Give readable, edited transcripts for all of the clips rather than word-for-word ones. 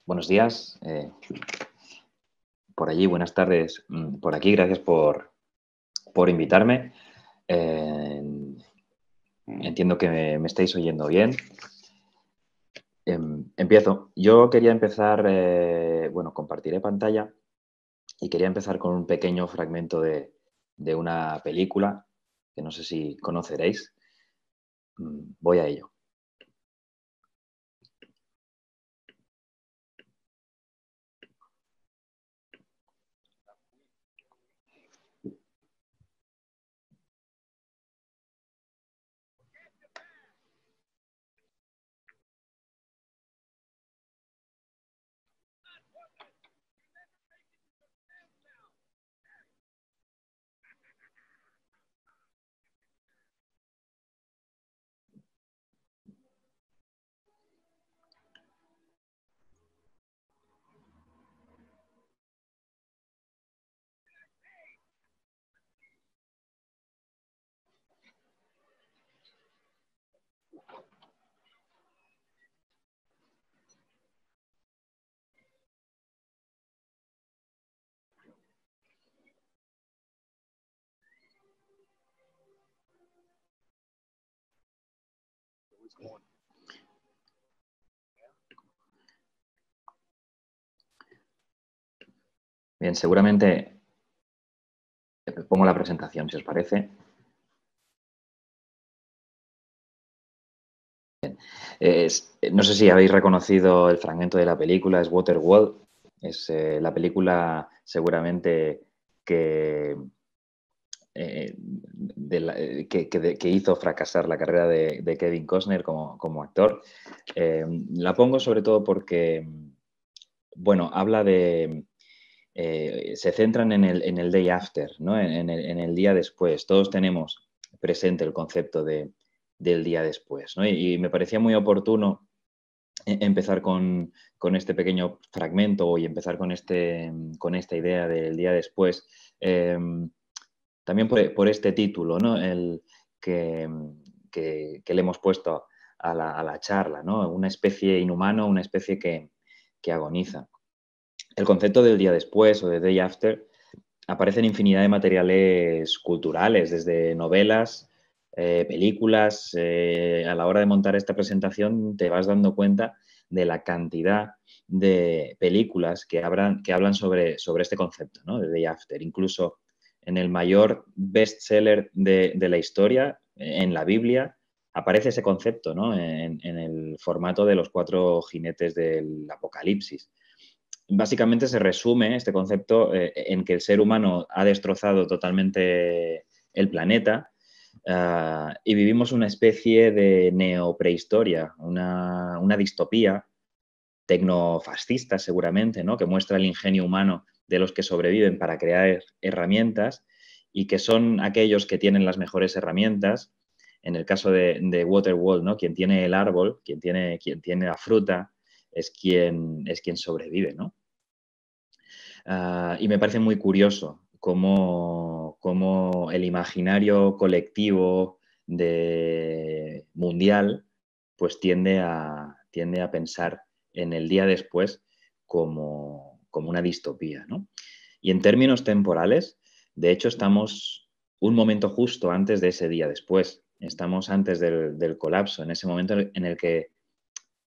Buenos días, por allí, buenas tardes, por aquí, gracias por invitarme. Eh, Entiendo que me estáis oyendo bien. Empiezo. Yo quería empezar, bueno, compartiré pantalla y quería empezar con un pequeño fragmento de una película que no sé si conoceréis. Voy a ello. Bien, seguramente pongo la presentación, si os parece. No sé si habéis reconocido el fragmento de la película, es Waterworld. Es la película seguramente que, que hizo fracasar la carrera de Kevin Costner como actor. La pongo sobre todo porque, bueno, habla de... se centran en el day after, ¿no? En el día después. Todos tenemos presente el concepto del día después, ¿no? Y me parecía muy oportuno empezar con este pequeño fragmento y empezar con esta idea del día después. También por este título, ¿no? Que, que le hemos puesto a la charla, ¿no? Una especie inhumano, una especie que agoniza. El concepto del día después o de day after aparece en infinidad de materiales culturales, desde novelas, películas. A la hora de montar esta presentación te vas dando cuenta de la cantidad de películas que hablan sobre este concepto, ¿no? De day after. Incluso en el mayor bestseller de la historia, en la Biblia, aparece ese concepto, ¿no? En el formato de los 4 jinetes del Apocalipsis. Básicamente se resume este concepto en que el ser humano ha destrozado totalmente el planeta y vivimos una especie de neoprehistoria, una distopía tecnofascista seguramente, ¿no? Que muestra el ingenio humano de los que sobreviven para crear herramientas y que son aquellos que tienen las mejores herramientas. En el caso de Waterworld, ¿no? Quien tiene el árbol, quien tiene la fruta, es quien sobrevive, ¿no? Y me parece muy curioso cómo el imaginario colectivo mundial pues tiende a pensar en el día después como una distopía, ¿no? Y en términos temporales, de hecho, estamos un momento justo antes de ese día después. Estamos antes del colapso, en ese momento en el que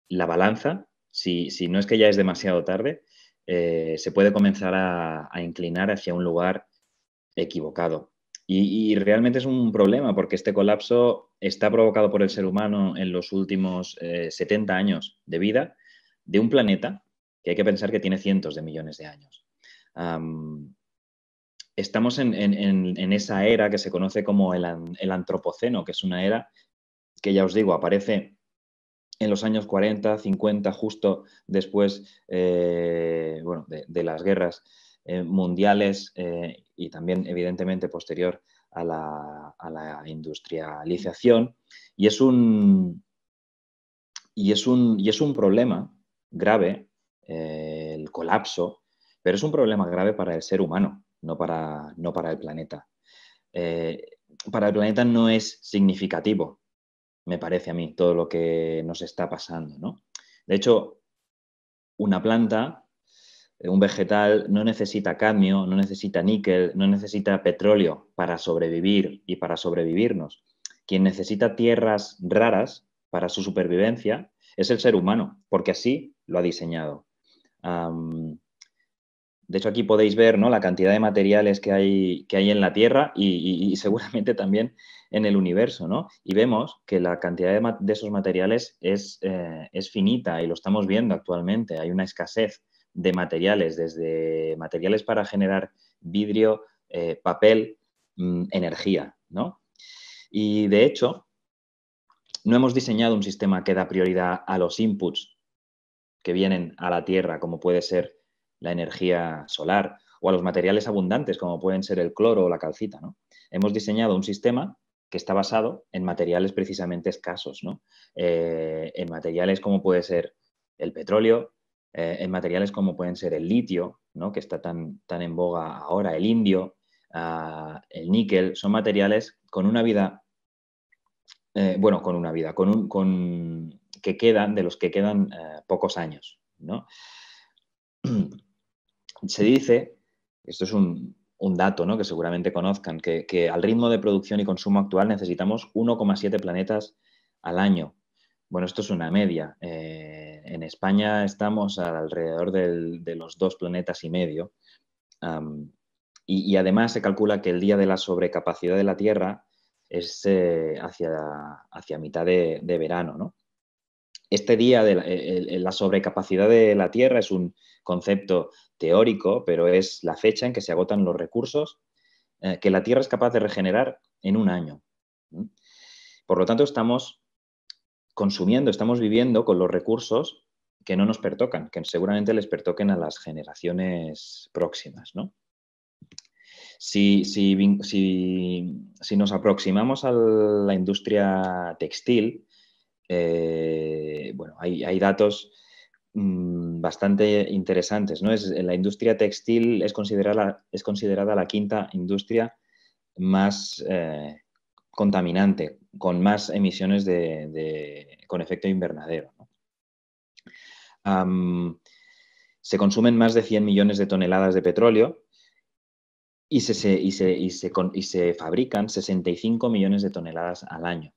la balanza, si no es que ya es demasiado tarde, se puede comenzar a inclinar hacia un lugar equivocado. Y realmente es un problema porque este colapso está provocado por el ser humano en los últimos 70 años de vida de un planeta que hay que pensar que tiene cientos de millones de años. Estamos en esa era que se conoce como el antropoceno, que es una era que ya os digo, aparece en los años 40, 50, justo después bueno, de las guerras mundiales y también, evidentemente, posterior a la industrialización. Y y es un problema grave, el colapso, pero es un problema grave para el ser humano, no para el planeta. Eh, para el planeta no es significativo, me parece a mí, todo lo que nos está pasando, ¿no? De hecho, una planta, un vegetal, no necesita cadmio, no necesita níquel, no necesita petróleo para sobrevivir y para sobrevivirnos. Quien necesita tierras raras para su supervivencia es el ser humano, porque así lo ha diseñado. De hecho, aquí podéis ver, ¿no?, la cantidad de materiales que hay en la Tierra y seguramente también en el universo, ¿no? Y vemos que la cantidad de esos materiales es finita y lo estamos viendo actualmente. Hay una escasez de materiales, desde materiales para generar vidrio, papel, energía, ¿no? Y de hecho, no hemos diseñado un sistema que da prioridad a los inputs que vienen a la Tierra, como puede ser la energía solar, o a los materiales abundantes, como pueden ser el cloro o la calcita, ¿no? Hemos diseñado un sistema que está basado en materiales precisamente escasos, ¿no? En materiales como puede ser el petróleo, en materiales como pueden ser el litio, ¿no?, que está tan en boga ahora, el indio, el níquel. Son materiales con una vida, que quedan, de los que quedan pocos años, ¿no? Se dice, esto es un dato, ¿no?, que seguramente conozcan, que al ritmo de producción y consumo actual necesitamos 1,7 planetas al año. Bueno, esto es una media. En España estamos alrededor de los 2 planetas y medio. Y además se calcula que el día de la sobrecapacidad de la Tierra es hacia mitad de verano, ¿no? Este día de la sobrecapacidad de la Tierra es un concepto teórico, pero es la fecha en que se agotan los recursos que la Tierra es capaz de regenerar en un año. Por lo tanto, estamos consumiendo, estamos viviendo con los recursos que no nos pertocan, que seguramente les pertoquen a las generaciones próximas, ¿no? Si nos aproximamos a la industria textil, bueno, hay datos bastante interesantes, ¿no? La industria textil es considerada la quinta industria más contaminante, con más emisiones con efecto invernadero, ¿no? Se consumen más de 100 millones de toneladas de petróleo y se fabrican 65 millones de toneladas al año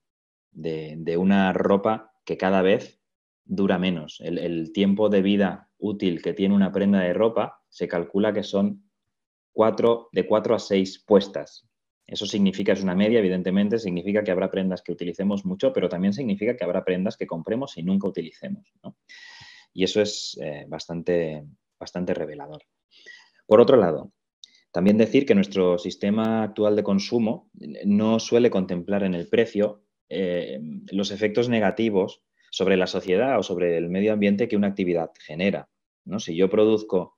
de una ropa que cada vez dura menos. El tiempo de vida útil que tiene una prenda de ropa se calcula que son de 4 a 6 puestas. Eso significa, es una media, evidentemente, significa que habrá prendas que utilicemos mucho, pero también significa que habrá prendas que compremos y nunca utilicemos, ¿no? Y eso es bastante revelador. Por otro lado, también decir que nuestro sistema actual de consumo no suele contemplar en el precio los efectos negativos sobre la sociedad o sobre el medio ambiente que una actividad genera, ¿no? Si yo produzco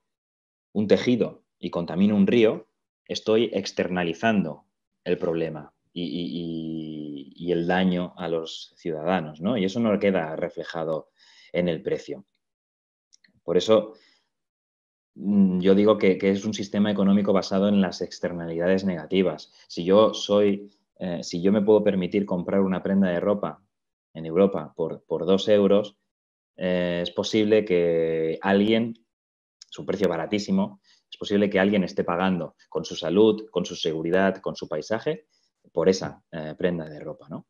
un tejido y contamino un río, estoy externalizando el problema y el daño a los ciudadanos, ¿no? Y eso no queda reflejado en el precio. Por eso yo digo que es un sistema económico basado en las externalidades negativas. Si yo me puedo permitir comprar una prenda de ropa en Europa por 2 euros, es posible que alguien, es un precio baratísimo, es posible que alguien esté pagando con su salud, con su seguridad, con su paisaje, por esa prenda de ropa, ¿no?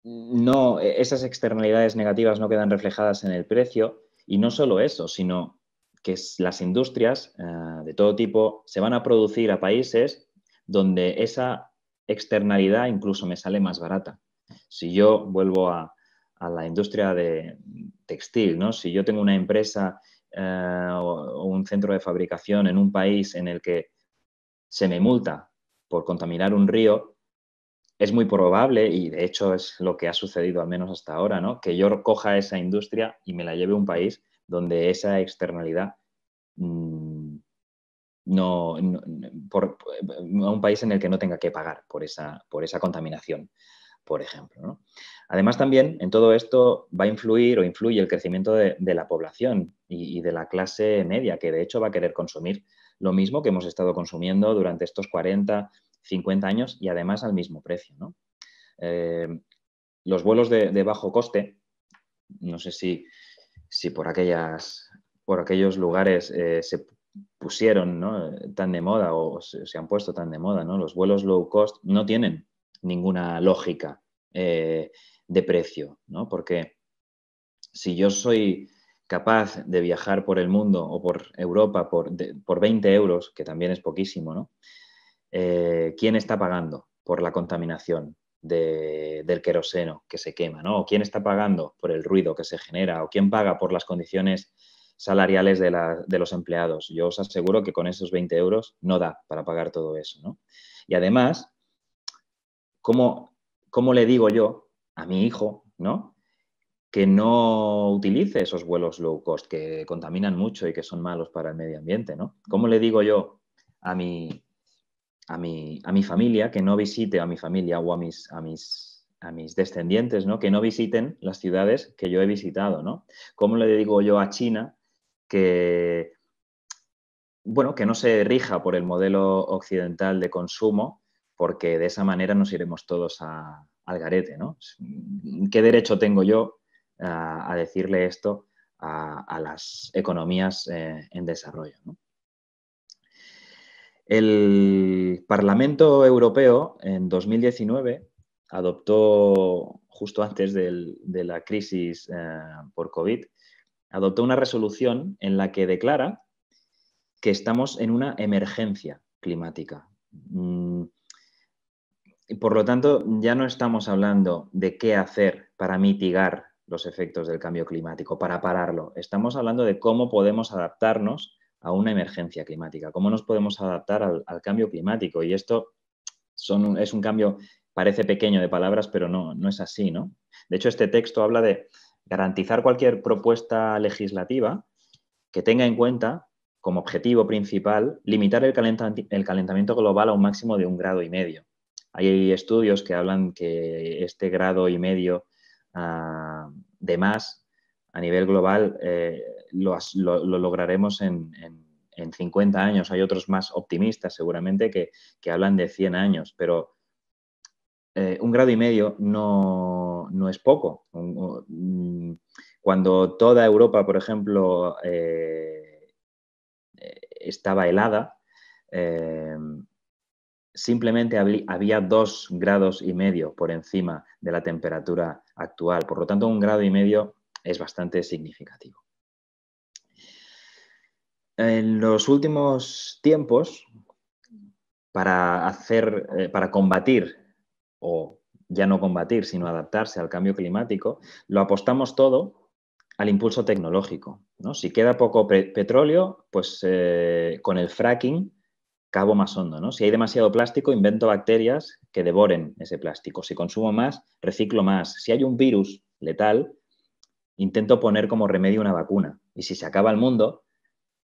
No, esas externalidades negativas no quedan reflejadas en el precio y no solo eso, sino que las industrias de todo tipo se van a producir a países donde esa externalidad incluso me sale más barata. Si yo vuelvo a la industria de textil, ¿no? Si yo tengo una empresa o un centro de fabricación en un país en el que se me multa por contaminar un río, es muy probable, y de hecho es lo que ha sucedido al menos hasta ahora, ¿no?, que yo coja esa industria y me la lleve a un país donde esa externalidad a un país en el que no tenga que pagar por esa contaminación, por ejemplo, ¿no? Además, también en todo esto va a influir o influye el crecimiento de la población y de la clase media, que de hecho va a querer consumir lo mismo que hemos estado consumiendo durante estos 40, 50 años y además al mismo precio, ¿no? Los vuelos de bajo coste no sé si por aquellos lugares se pusieron, ¿no?, tan de moda o se han puesto tan de moda, ¿no? Los vuelos low cost no tienen ninguna lógica de precio, ¿no? Porque si yo soy capaz de viajar por el mundo o por Europa por 20 euros, que también es poquísimo, ¿no? ¿Quién está pagando por la contaminación del queroseno que se quema, ¿no? ¿O quién está pagando por el ruido que se genera? ¿O quién paga por las condiciones salariales de los empleados? Yo os aseguro que con esos 20 euros no da para pagar todo eso, ¿no? Y además, ¿cómo le digo yo a mi hijo, ¿no?, que no utilice esos vuelos low cost que contaminan mucho y que son malos para el medio ambiente, ¿no? ¿Cómo le digo yo a mi familia que no visite, a mi familia o a mis descendientes, ¿no?, que no visiten las ciudades que yo he visitado, ¿no? ¿Cómo le digo yo a China que, bueno, que no se rija por el modelo occidental de consumo, porque de esa manera nos iremos todos al garete, ¿no? ¿Qué derecho tengo yo a decirle esto a las economías en desarrollo, ¿no? El Parlamento Europeo en 2019 adoptó, justo antes de la crisis por COVID, adoptó una resolución en la que declara que estamos en una emergencia climática. Y por lo tanto, ya no estamos hablando de qué hacer para mitigar los efectos del cambio climático, para pararlo. Estamos hablando de cómo podemos adaptarnos a una emergencia climática, cómo nos podemos adaptar al cambio climático. Y esto es un cambio, parece pequeño de palabras, pero no es así, ¿no? De hecho, este texto habla de garantizar cualquier propuesta legislativa que tenga en cuenta como objetivo principal limitar el calentamiento global a un máximo de 1,5 grados. Hay estudios que hablan que este 1,5 grados de más a nivel global lo lograremos en 50 años. Hay otros más optimistas seguramente que hablan de 100 años, pero 1,5 grados no es poco. Cuando toda Europa, por ejemplo, estaba helada, simplemente había 2,5 grados por encima de la temperatura actual. Por lo tanto, 1,5 grados es bastante significativo. En los últimos tiempos, para combatir, o ya no combatir, sino adaptarse al cambio climático, lo apostamos todo al impulso tecnológico, ¿no? Si queda poco petróleo, pues con el fracking cavo más hondo, ¿no? Si hay demasiado plástico, invento bacterias que devoren ese plástico. Si consumo más, reciclo más. Si hay un virus letal, intento poner como remedio una vacuna. Y si se acaba el mundo,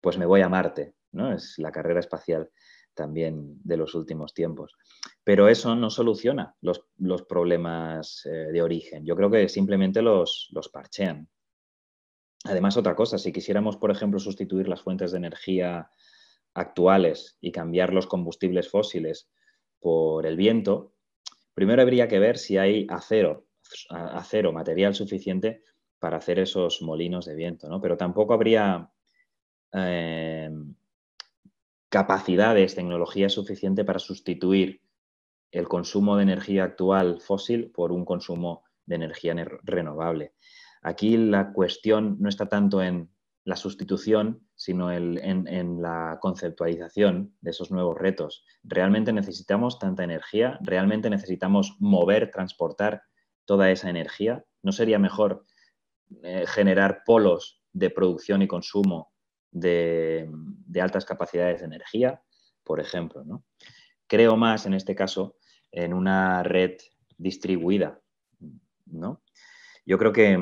pues me voy a Marte, ¿no? Es la carrera espacial también de los últimos tiempos. Pero eso no soluciona los problemas de origen. Yo creo que simplemente los parchean. Además, otra cosa, si quisiéramos, por ejemplo, sustituir las fuentes de energía actuales y cambiar los combustibles fósiles por el viento, primero habría que ver si hay acero, material suficiente para hacer esos molinos de viento, ¿no? Pero tampoco habría capacidades, tecnología suficiente para sustituir el consumo de energía actual fósil por un consumo de energía renovable. Aquí la cuestión no está tanto en la sustitución, sino en la conceptualización de esos nuevos retos. ¿Realmente necesitamos tanta energía? ¿Realmente necesitamos mover, transportar toda esa energía? ¿No sería mejor generar polos de producción y consumo de altas capacidades de energía, por ejemplo, ¿no? Creo más, en este caso, en una red distribuida, ¿no? Yo creo que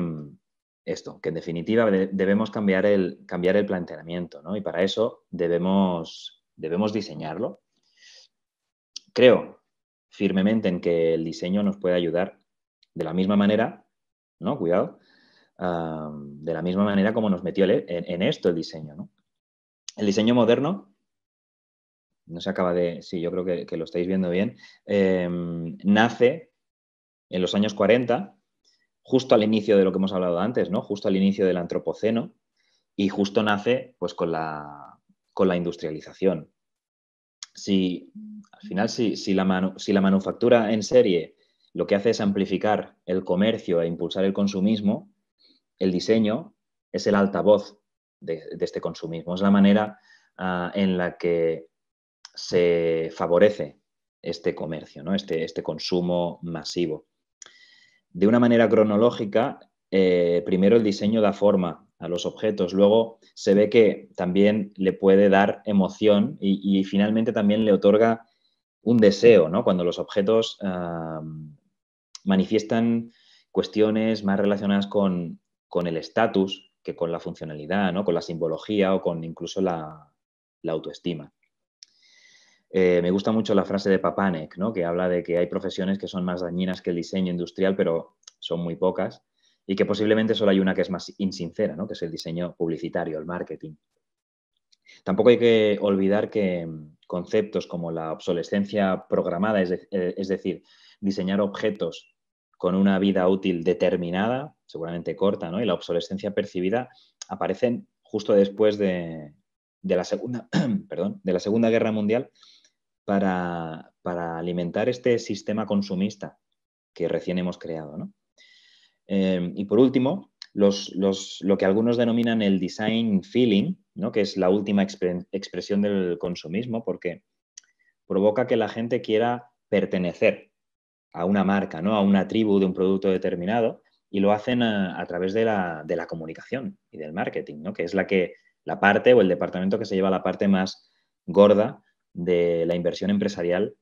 que en definitiva debemos cambiar el planteamiento, ¿no? Y para eso debemos diseñarlo. Creo firmemente en que el diseño nos puede ayudar de la misma manera, ¿no? Cuidado, de la misma manera como nos metió en esto el diseño, ¿no? El diseño moderno, no se acaba de... Sí, yo creo que lo estáis viendo bien. Nace en los años 40 justo al inicio de lo que hemos hablado antes, ¿no? Justo al inicio del antropoceno y justo nace pues, con la industrialización. Al final, si la manufactura en serie lo que hace es amplificar el comercio e impulsar el consumismo, el diseño es el altavoz de este consumismo. Es la manera en la que se favorece este comercio, ¿no? Este consumo masivo. De una manera cronológica, primero el diseño da forma a los objetos, luego se ve que también le puede dar emoción y finalmente también le otorga un deseo, ¿no? Cuando los objetos manifiestan cuestiones más relacionadas con el estatus que con la funcionalidad, ¿no? Con la simbología o con incluso la autoestima. Me gusta mucho la frase de Papanek, ¿no? Que habla de que hay profesiones que son más dañinas que el diseño industrial, pero son muy pocas, y que posiblemente solo hay una que es más insincera, ¿no? Que es el diseño publicitario, el marketing. Tampoco hay que olvidar que conceptos como la obsolescencia programada, es decir, diseñar objetos con una vida útil determinada, seguramente corta, ¿no? Y la obsolescencia percibida aparecen justo después de la Segunda Guerra Mundial para alimentar este sistema consumista que recién hemos creado, ¿no? Y por último, lo que algunos denominan el design feeling, ¿no? Que es la última expresión del consumismo, porque provoca que la gente quiera pertenecer a una marca, ¿no? A una tribu de un producto determinado, y lo hacen a través de la comunicación y del marketing, ¿no? Que es la parte o el departamento que se lleva la parte más gorda de la inversión empresarial,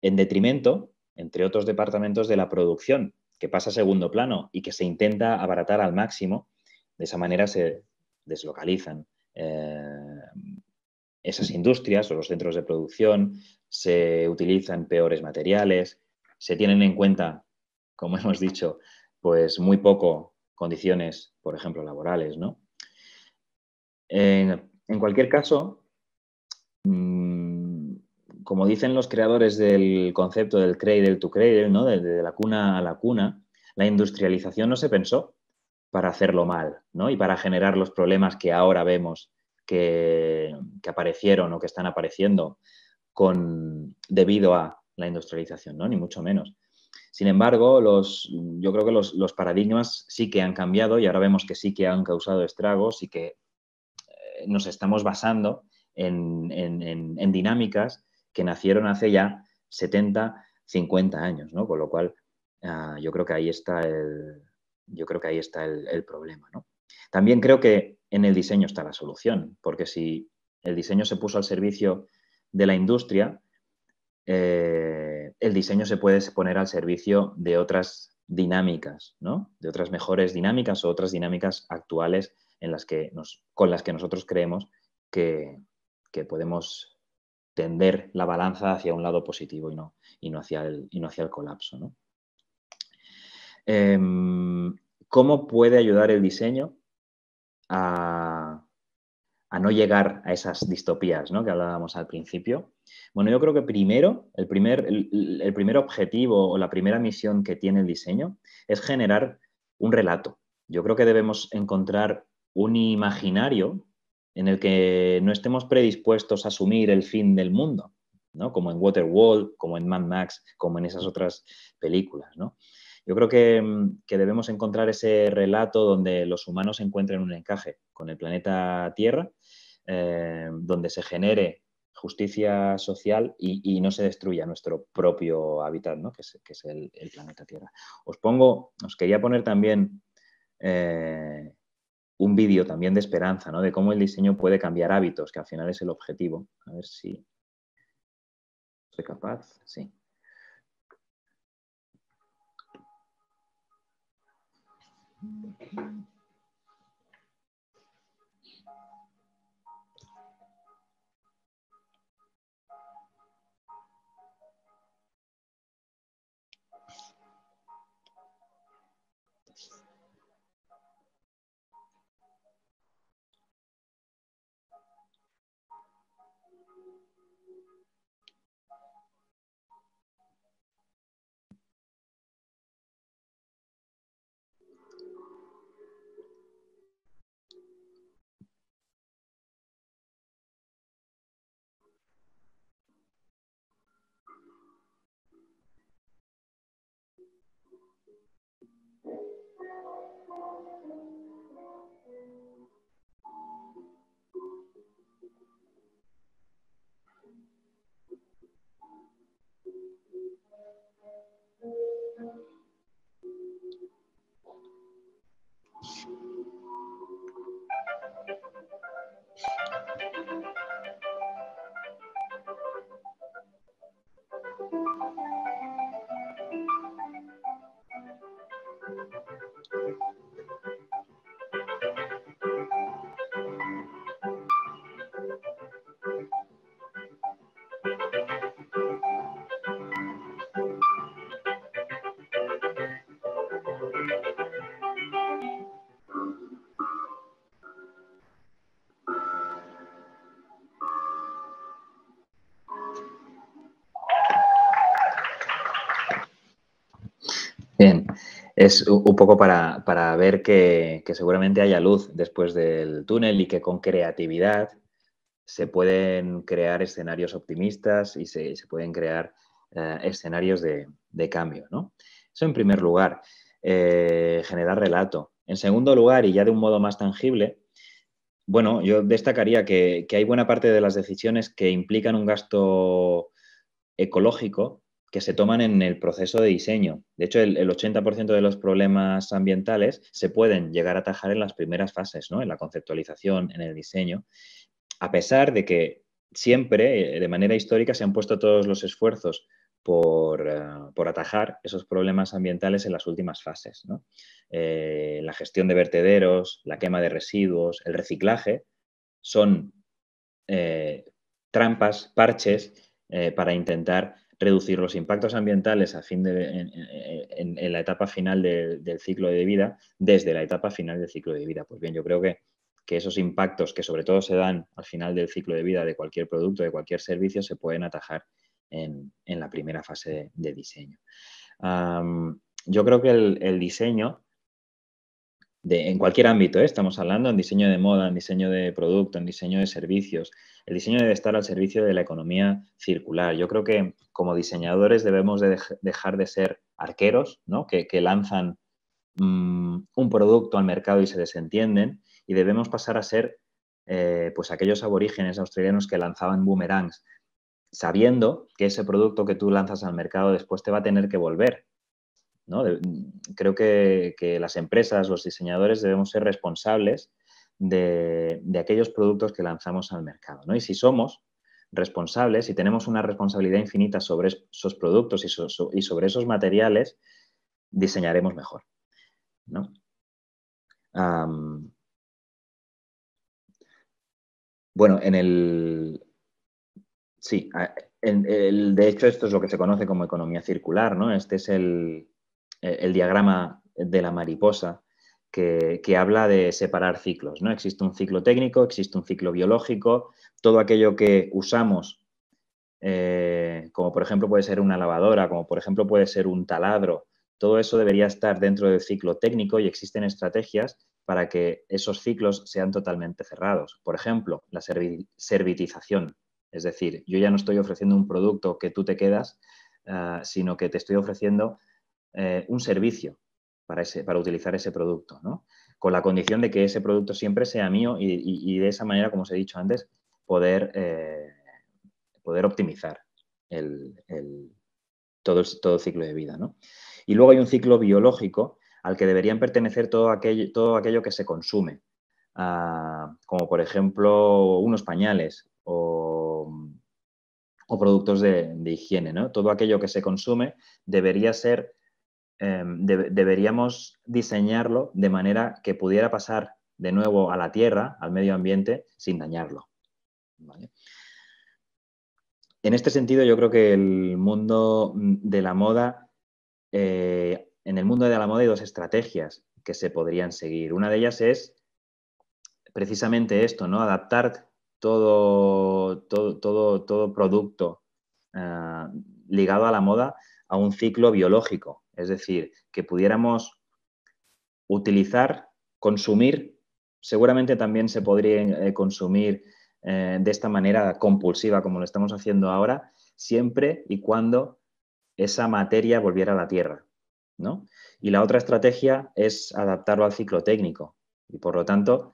en detrimento, entre otros departamentos, de la producción, que pasa a segundo plano y que se intenta abaratar al máximo. De esa manera se deslocalizan esas industrias o los centros de producción, se utilizan peores materiales, se tienen en cuenta, como hemos dicho, pues muy poco condiciones, por ejemplo, laborales, ¿no? En cualquier caso, como dicen los creadores del concepto del cradle to cradle, ¿no? De la cuna a la cuna, la industrialización no se pensó para hacerlo mal, ¿no? Y para generar los problemas que ahora vemos que aparecieron o que están apareciendo debido a la industrialización, ¿no? Ni mucho menos. Sin embargo, yo creo que los paradigmas sí que han cambiado y ahora vemos que sí que han causado estragos y que nos estamos basando en dinámicas que nacieron hace ya 70, 50 años, ¿no? Con lo cual, yo creo que ahí está el problema, ¿no? También creo que en el diseño está la solución, porque si el diseño se puso al servicio de la industria, el diseño se puede poner al servicio de otras dinámicas, ¿no? De otras mejores dinámicas o otras dinámicas actuales con las que nosotros creemos que podemos tender la balanza hacia un lado positivo y no hacia el colapso, ¿no? ¿Cómo puede ayudar el diseño a no llegar a esas distopías, ¿no? Que hablábamos al principio? Bueno, yo creo que primero, el primer objetivo o la primera misión que tiene el diseño es generar un relato. Yo creo que debemos encontrar un imaginario en el que no estemos predispuestos a asumir el fin del mundo, ¿no? Como en Waterworld, como en Mad Max, como en esas otras películas, ¿no? Yo creo que debemos encontrar ese relato donde los humanos encuentren un encaje con el planeta Tierra, donde se genere justicia social y no se destruya nuestro propio hábitat, ¿no? Que es el planeta Tierra. Os quería poner también un vídeo también de esperanza, ¿no? De cómo el diseño puede cambiar hábitos, que al final es el objetivo. A ver si soy capaz. Sí. es un poco para ver que seguramente haya luz después del túnel y que con creatividad se pueden crear escenarios optimistas y se pueden crear escenarios de cambio, ¿no? Eso en primer lugar, generar relato. En segundo lugar, y ya de un modo más tangible, bueno, yo destacaría que hay buena parte de las decisiones que implican un gasto ecológico que se toman en el proceso de diseño. De hecho, el 80% de los problemas ambientales se pueden llegar a atajar en las primeras fases, ¿no? En la conceptualización, en el diseño, a pesar de que siempre, de manera histórica, se han puesto todos los esfuerzos por atajar esos problemas ambientales en las últimas fases, ¿no? La gestión de vertederos, la quema de residuos, el reciclaje, son trampas, parches, para intentar reducir los impactos ambientales en la etapa final del ciclo de vida, desde la etapa final del ciclo de vida. Pues bien, yo creo que esos impactos que sobre todo se dan al final del ciclo de vida de cualquier producto, de cualquier servicio, se pueden atajar en la primera fase de diseño. Yo creo que el diseño, en cualquier ámbito, estamos hablando en diseño de moda, en diseño de producto, en diseño de servicios. El diseño debe estar al servicio de la economía circular. Yo creo que como diseñadores debemos dejar de ser arqueros, ¿no? que lanzan un producto al mercado y se desentienden, y debemos pasar a ser pues aquellos aborígenes australianos que lanzaban boomerangs, sabiendo que ese producto que tú lanzas al mercado después te va a tener que volver, ¿no? Creo que las empresas, los diseñadores debemos ser responsables de aquellos productos que lanzamos al mercado, ¿no? Y si somos responsables, si tenemos una responsabilidad infinita sobre esos productos y sobre esos materiales, diseñaremos mejor, ¿no? Bueno, sí, de hecho esto es lo que se conoce como economía circular, ¿no? Este es el diagrama de la mariposa que habla de separar ciclos, ¿no? Existe un ciclo técnico, existe un ciclo biológico, todo aquello que usamos, como por ejemplo puede ser una lavadora, como por ejemplo puede ser un taladro, todo eso debería estar dentro del ciclo técnico y existen estrategias para que esos ciclos sean totalmente cerrados. Por ejemplo, la servitización. Es decir, yo ya no estoy ofreciendo un producto que tú te quedas, sino que te estoy ofreciendo un servicio para utilizar ese producto, ¿no? Con la condición de que ese producto siempre sea mío y de esa manera, como os he dicho antes, poder optimizar todo el ciclo de vida, ¿no? Y luego hay un ciclo biológico al que deberían pertenecer todo aquello que se consume, como por ejemplo unos pañales o productos de higiene, ¿no? Todo aquello que se consume debería ser, deberíamos diseñarlo de manera que pudiera pasar de nuevo a la tierra, al medio ambiente, sin dañarlo, ¿vale? En este sentido, yo creo que el mundo de la moda, en el mundo de la moda hay dos estrategias que se podrían seguir. Una de ellas es precisamente esto, ¿no? Adaptar todo producto ligado a la moda a un ciclo biológico. Es decir, que pudiéramos utilizar, consumir, seguramente también se podría consumir de esta manera compulsiva como lo estamos haciendo ahora, siempre y cuando esa materia volviera a la tierra, ¿no? Y la otra estrategia es adaptarlo al ciclo técnico y, por lo tanto,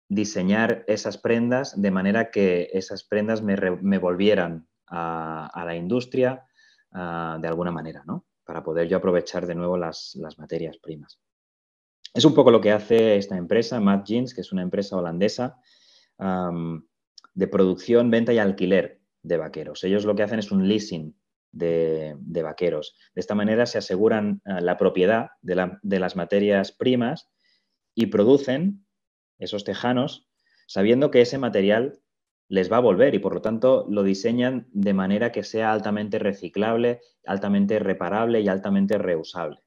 diseñar esas prendas de manera que esas prendas me volvieran a la industria de alguna manera, ¿no? Para poder yo aprovechar de nuevo las materias primas. Es un poco lo que hace esta empresa, Mad Jeans, que es una empresa holandesa de producción, venta y alquiler de vaqueros. Ellos lo que hacen es un leasing de vaqueros. De esta manera se aseguran la propiedad de las materias primas y producen esos tejanos sabiendo que ese material les va a volver y por lo tanto lo diseñan de manera que sea altamente reciclable, altamente reparable y altamente reusable,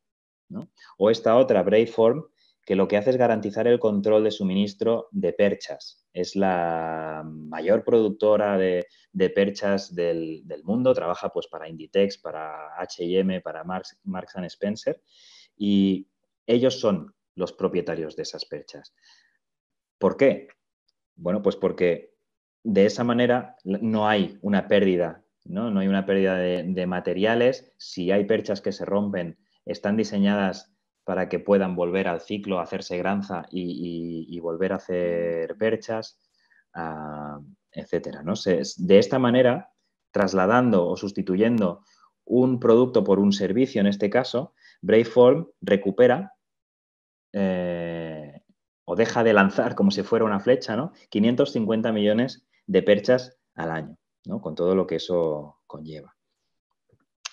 ¿no? O esta otra, Braveform, que lo que hace es garantizar el control de suministro de perchas. Es la mayor productora de perchas del mundo, trabaja pues para Inditex, para H&M, para Marks & Spencer y ellos son los propietarios de esas perchas. ¿Por qué? Bueno, pues porque de esa manera no hay una pérdida, ¿no? No hay una pérdida de materiales. Si hay perchas que se rompen, están diseñadas para que puedan volver al ciclo, hacerse granza y volver a hacer perchas, etcétera, ¿no? De esta manera, trasladando o sustituyendo un producto por un servicio, en este caso, Braveform recupera o deja de lanzar como si fuera una flecha, ¿no? 550 millones de perchas al año, ¿no? Con todo lo que eso conlleva.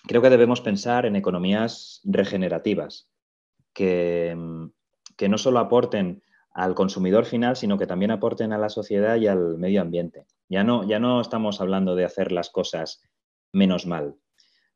Creo que debemos pensar en economías regenerativas que no solo aporten al consumidor final, sino que también aporten a la sociedad y al medio ambiente. Ya no estamos hablando de hacer las cosas menos mal.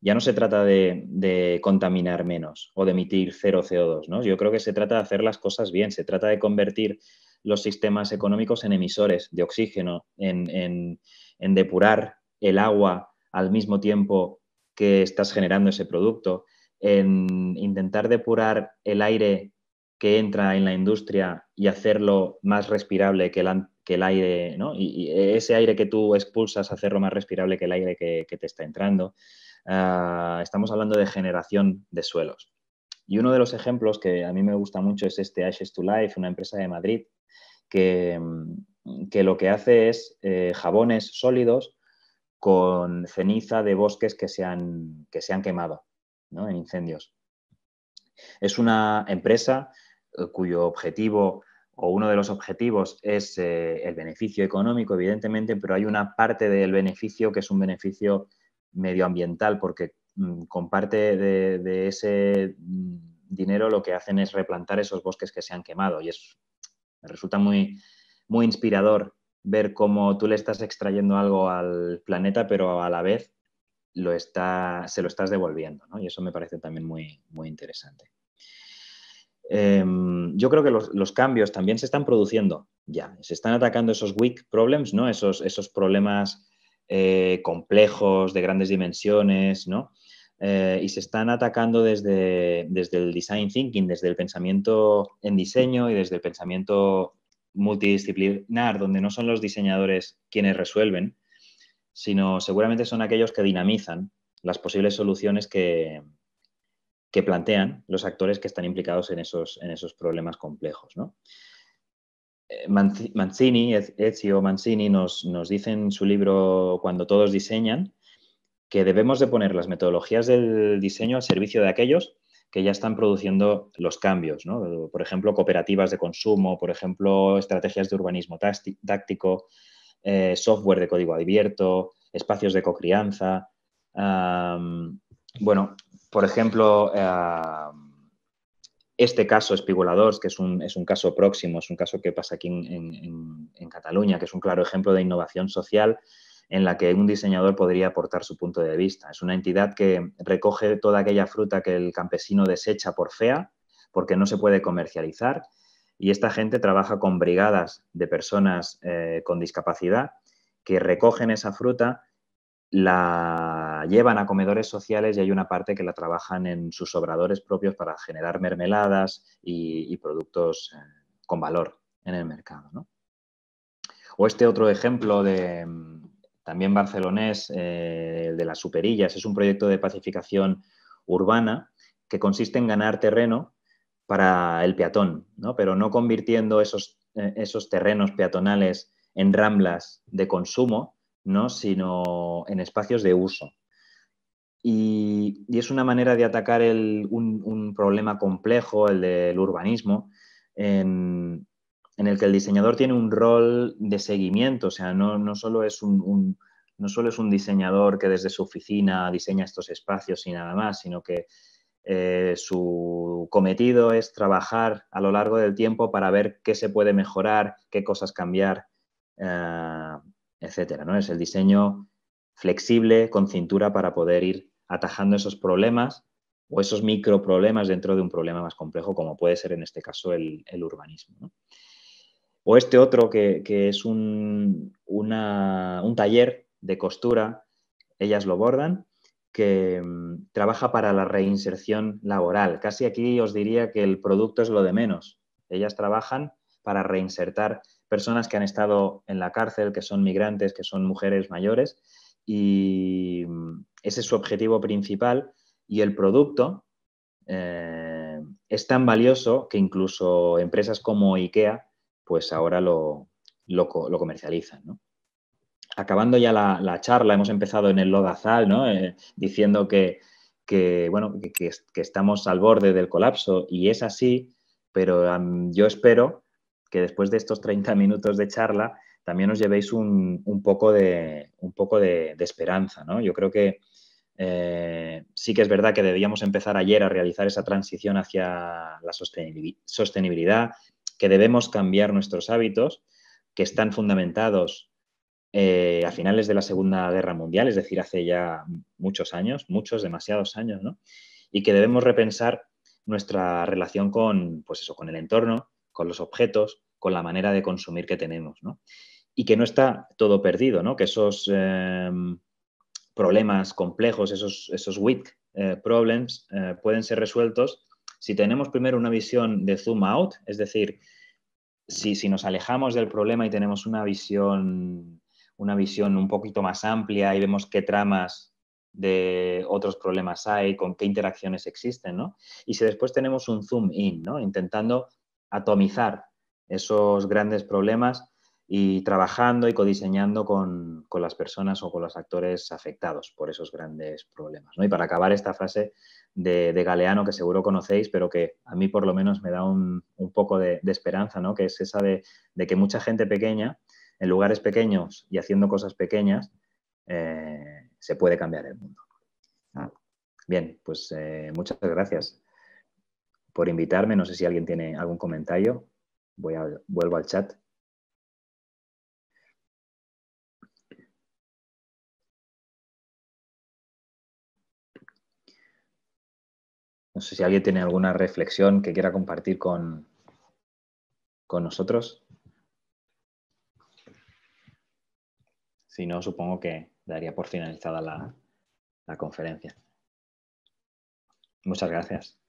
Ya no se trata de contaminar menos o de emitir cero CO2, ¿no? Yo creo que se trata de hacer las cosas bien, se trata de convertir los sistemas económicos en emisores de oxígeno, en depurar el agua al mismo tiempo que estás generando ese producto, en intentar depurar el aire que entra en la industria y hacerlo más respirable que el aire, ¿no? Y ese aire que tú expulsas, hacerlo más respirable que el aire que te está entrando. Estamos hablando de generación de suelos. Y uno de los ejemplos que a mí me gusta mucho es este Ashes to Life, una empresa de Madrid, que lo que hace es jabones sólidos con ceniza de bosques que se han quemado, ¿no? En incendios. Es una empresa cuyo objetivo o uno de los objetivos es el beneficio económico, evidentemente, pero hay una parte del beneficio que es un beneficio medioambiental, porque con parte de ese dinero lo que hacen es replantar esos bosques que se han quemado. Y me resulta muy, muy inspirador ver cómo tú le estás extrayendo algo al planeta, pero a la vez se lo estás devolviendo, ¿no? Y eso me parece también muy, muy interesante. Yo creo que los cambios también se están produciendo ya. Se están atacando esos weak problems, ¿no? Esos problemas complejos, de grandes dimensiones, ¿no? Y se están atacando desde el design thinking, desde el pensamiento en diseño y desde el pensamiento multidisciplinar, donde no son los diseñadores quienes resuelven, sino seguramente son aquellos que dinamizan las posibles soluciones que plantean los actores que están implicados en esos problemas complejos, ¿no? Mancini, Ezio Mancini, nos dice en su libro Cuando todos diseñan que debemos de poner las metodologías del diseño al servicio de aquellos que ya están produciendo los cambios, ¿no? Por ejemplo, cooperativas de consumo, por ejemplo, estrategias de urbanismo táctico, software de código abierto, espacios de cocrianza. Bueno, por ejemplo, este caso Espiguladors, que es un caso próximo, es un caso que pasa aquí en Cataluña, que es un claro ejemplo de innovación social en la que un diseñador podría aportar su punto de vista. Es una entidad que recoge toda aquella fruta que el campesino desecha por fea, porque no se puede comercializar, y esta gente trabaja con brigadas de personas con discapacidad que recogen esa fruta, la llevan a comedores sociales y hay una parte que la trabajan en sus obradores propios para generar mermeladas y productos con valor en el mercado, ¿no? O este otro ejemplo también barcelonés, de las superillas, es un proyecto de pacificación urbana que consiste en ganar terreno para el peatón, ¿no? Pero no convirtiendo esos terrenos peatonales en ramblas de consumo, ¿no? Sino en espacios de uso. Y es una manera de atacar un problema complejo, el del urbanismo, en el que el diseñador tiene un rol de seguimiento, o sea, no solo es no solo es un diseñador que desde su oficina diseña estos espacios y nada más, sino que su cometido es trabajar a lo largo del tiempo para ver qué se puede mejorar, qué cosas cambiar, etcétera, ¿no? Es el diseño flexible, con cintura, para poder ir atajando esos problemas o esos microproblemas dentro de un problema más complejo, como puede ser en este caso el urbanismo, ¿no? O este otro que es un taller de costura, ellas lo bordan, que trabaja para la reinserción laboral. Casi aquí os diría que el producto es lo de menos. Ellas trabajan para reinsertar personas que han estado en la cárcel, que son migrantes, que son mujeres mayores, y ese es su objetivo principal. Y el producto es tan valioso que incluso empresas como IKEA pues ahora lo comercializan, ¿no? Acabando ya la charla, hemos empezado en el lodazal, ¿no? Diciendo bueno, que estamos al borde del colapso, y es así, pero yo espero que después de estos 30 minutos de charla también os llevéis un poco de esperanza, ¿no? Yo creo que sí que es verdad que debíamos empezar ayer a realizar esa transición hacia la sostenibilidad, que debemos cambiar nuestros hábitos, que están fundamentados a finales de la Segunda Guerra Mundial, es decir, hace ya muchos años, demasiados años, ¿no? Y que debemos repensar nuestra relación con, pues eso, con el entorno, con los objetos, con la manera de consumir que tenemos, ¿no? Y que no está todo perdido, ¿no? Que esos problemas complejos, esos weak problems, pueden ser resueltos si tenemos primero una visión de zoom out, es decir, si nos alejamos del problema y tenemos una visión un poquito más amplia y vemos qué tramas de otros problemas hay, con qué interacciones existen, ¿no? Y si después tenemos un zoom in, ¿no? Intentando atomizar esos grandes problemas y trabajando y codiseñando con las personas o con los actores afectados por esos grandes problemas, ¿no? Y para acabar esta frase de Galeano, que seguro conocéis, pero que a mí por lo menos me da un poco de esperanza, ¿no? Que es esa de que mucha gente pequeña, en lugares pequeños y haciendo cosas pequeñas, se puede cambiar el mundo. Bien, pues muchas gracias por invitarme. No sé si alguien tiene algún comentario. Vuelvo al chat. No sé si alguien tiene alguna reflexión que quiera compartir con nosotros. Si no, supongo que daría por finalizada la conferencia. Muchas gracias.